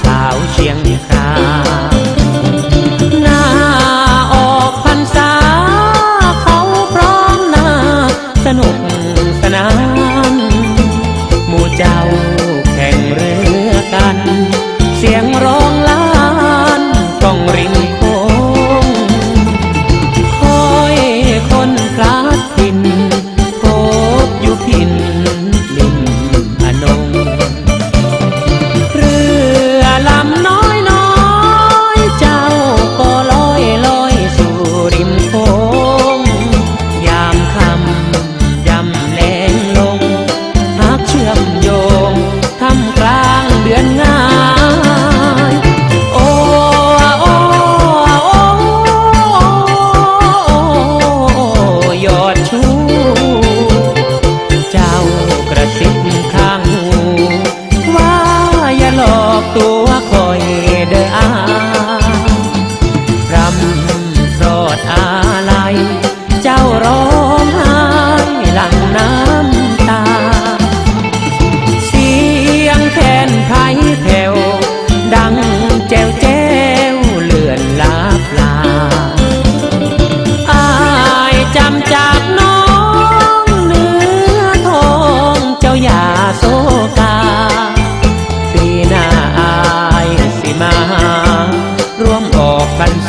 สาวเชียงคานหน้าออกพรรษาเขาพร้อมหน้าสนุกสนานหมู่เจ้าแข่งเรือกันเสียงร้องล้านก้องริมโขงคอยคนพลัดถิ่นพบอยู่พินริมอนงเรือลำน้อยน้อยเจ้าก็ลอยลอยสู่ริมโขงยามค่ำยำแลงลงหากเชื่อมโยงทำกลางเดือนง่ายโอ้โอ้โอ้ยอดชูเจ้ากระซิบข้างหูว่าอย่าหลอกตัวคอยเด้ออารำรอดอาลัยเจ้าร้องไห้หลั่งน้ำตาเสียงแคนไทยแผ่วดังแจ้วแจ้วเลื่อนลาปลาอายจำจากน้องเนื้อทองเจ้าอย่าโศกาปีหน้าอายสิมาร่วมออกพรรษ